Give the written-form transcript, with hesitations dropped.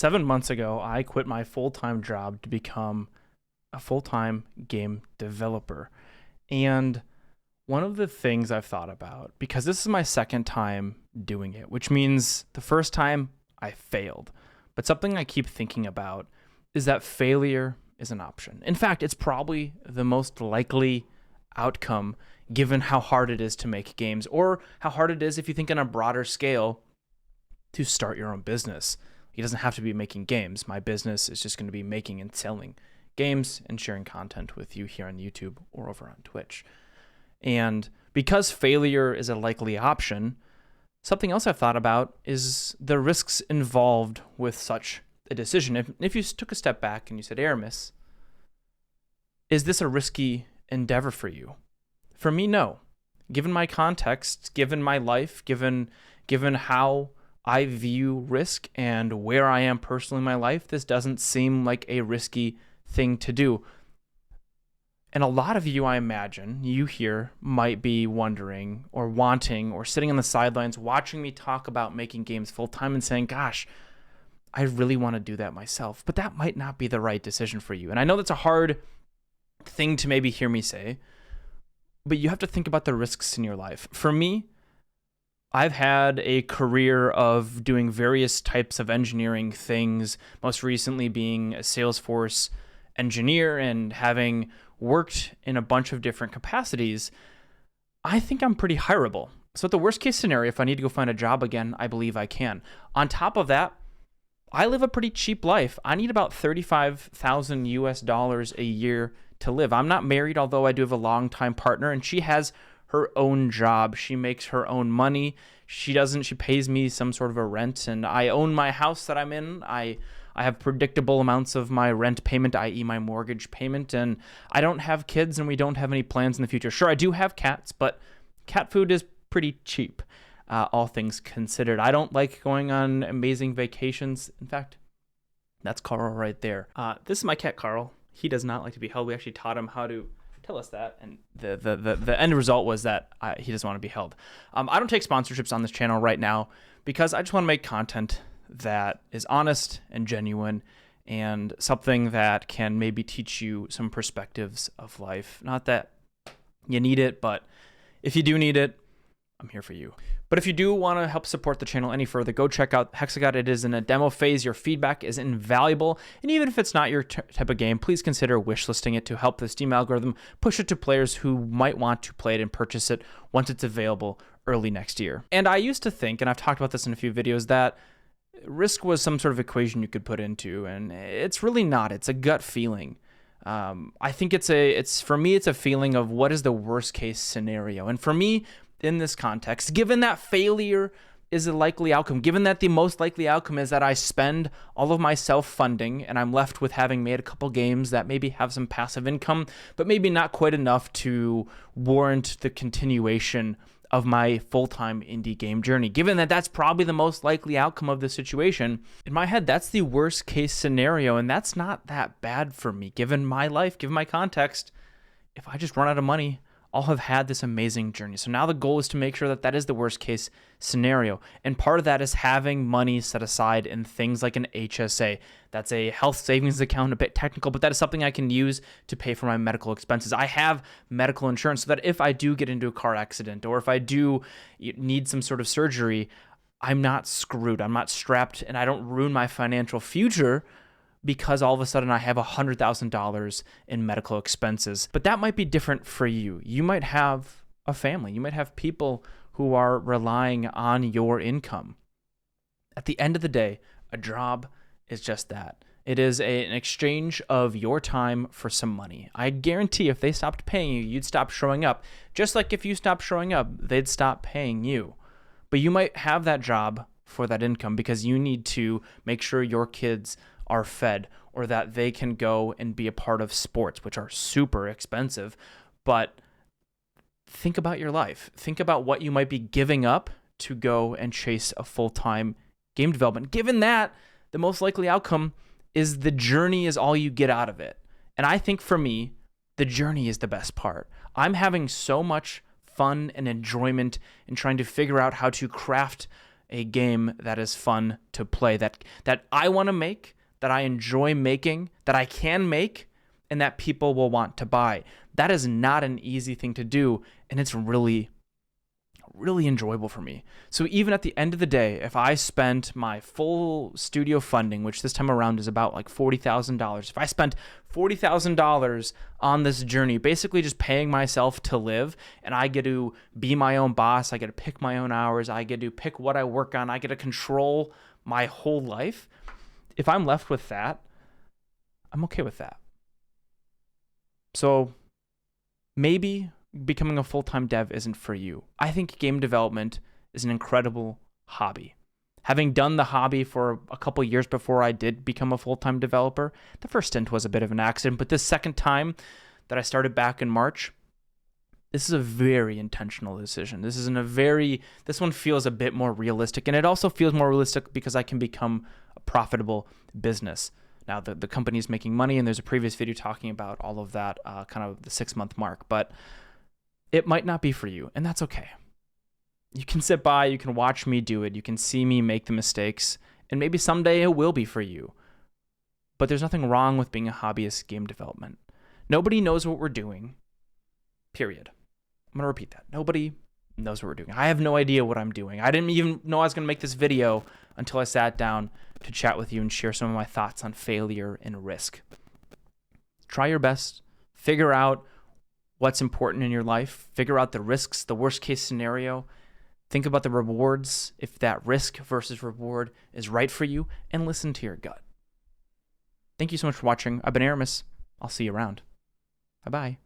7 months ago, I quit my full-time job to become a full-time game developer. And one of the things I've thought about, because this is my second time doing it, which means the first time I failed. But something I keep thinking about is that failure is an option. In fact, it's probably the most likely outcome given how hard it is to make games, or how hard it is, if you think on a broader scale, to start your own business. It doesn't have to be making games. My business is just going to be making and selling games and sharing content with you here on YouTube or over on Twitch. And because failure is a likely option, something else I've thought about is the risks involved with such a decision. If you took a step back and you said, Aarimous, is this a risky endeavor for you? For me, no. Given my context, given my life, given how I view risk and where I am personally in my life, this doesn't seem like a risky thing to do. And a lot of you, I imagine, you here might be wondering or wanting or sitting on the sidelines watching me talk about making games full time and saying, gosh, I really want to do that myself. But that might not be the right decision for you. And I know that's a hard thing to maybe hear me say, but you have to think about the risks in your life. For me, I've had a career of doing various types of engineering things, most recently being a Salesforce engineer and having worked in a bunch of different capacities. I think I'm pretty hireable. So at the worst case scenario, if I need to go find a job again, I believe I can. On top of that, I live a pretty cheap life. I need about $35,000 a year to live. I'm not married, although I do have a longtime partner, and she has her own job. She makes her own money. She pays me some sort of a rent, and I own my house that I'm in. I have predictable amounts of my rent payment, i.e. my mortgage payment, and I don't have kids and we don't have any plans in the future. Sure, I do have cats, but cat food is pretty cheap, all things considered. I don't like going on amazing vacations. In fact, that's Carl right there. This is my cat, Carl. He does not like to be held. We actually taught him how to tell us that, and the end result was that he doesn't want to be held. I don't take sponsorships on this channel right now because I just want to make content that is honest and genuine and something that can maybe teach you some perspectives of life. Not that you need it, but if you do need it, I'm here for you. But if you do want to help support the channel any further, go check out Hexagod. It is in a demo phase. Your feedback is invaluable. And even if it's not your type of game, please consider wishlisting it to help the Steam algorithm push it to players who might want to play it and purchase it once it's available early next year. And I used to think, and I've talked about this in a few videos, that risk was some sort of equation you could put into, and it's really not. It's a gut feeling. I think for me, it's a feeling of what is the worst case scenario. And for me, in this context, given that failure is a likely outcome, given that the most likely outcome is that I spend all of my self-funding and I'm left with having made a couple games that maybe have some passive income, but maybe not quite enough to warrant the continuation of my full-time indie game journey. Given that that's probably the most likely outcome of the situation, in my head, that's the worst case scenario, and that's not that bad for me. Given my life, given my context, if I just run out of money, I'll have had this amazing journey. So now the goal is to make sure that that is the worst case scenario. And part of that is having money set aside in things like an HSA. That's a health savings account, a bit technical, but that is something I can use to pay for my medical expenses. I have medical insurance so that if I do get into a car accident or if I do need some sort of surgery, I'm not screwed. I'm not strapped and I don't ruin my financial future because all of a sudden I have $100,000 in medical expenses. But that might be different for you. You might have a family. You might have people who are relying on your income. At the end of the day, a job is just that. It is an exchange of your time for some money. I guarantee if they stopped paying you, you'd stop showing up. Just like if you stopped showing up, they'd stop paying you. But you might have that job for that income because you need to make sure your kids are fed or that they can go and be a part of sports, which are super expensive. But think about your life. Think about what you might be giving up to go and chase a full-time game development. Given that the most likely outcome is the journey is all you get out of it. And I think for me, the journey is the best part. I'm having so much fun and enjoyment in trying to figure out how to craft a game that is fun to play, that I want to make, that I enjoy making, that I can make, and that people will want to buy. That is not an easy thing to do, and it's really, really enjoyable for me. So even at the end of the day, if I spent my full studio funding, which this time around is about like $40,000, if I spent $40,000 on this journey, basically just paying myself to live, and I get to be my own boss, I get to pick my own hours, I get to pick what I work on, I get to control my whole life. If I'm left with that, I'm okay with that. So maybe becoming a full-time dev isn't for you. I think game development is an incredible hobby. Having done the hobby for a couple years before I did become a full-time developer, the first stint was a bit of an accident, but this second time that I started back in March, this is a very intentional decision. This one feels a bit more realistic, and it also feels more realistic because I can become a profitable business. Now, the company is making money, and there's a previous video talking about all of that, kind of the 6-month mark, but it might not be for you, and that's okay. You can sit by, you can watch me do it, you can see me make the mistakes, and maybe someday it will be for you. But there's nothing wrong with being a hobbyist game development. Nobody knows what we're doing, period. I'm going to repeat that. Nobody knows what we're doing. I have no idea what I'm doing. I didn't even know I was going to make this video until I sat down to chat with you and share some of my thoughts on failure and risk. Try your best. Figure out what's important in your life. Figure out the risks, the worst case scenario. Think about the rewards, if that risk versus reward is right for you, and listen to your gut. Thank you so much for watching. I've been Aarimous. I'll see you around. Bye-bye.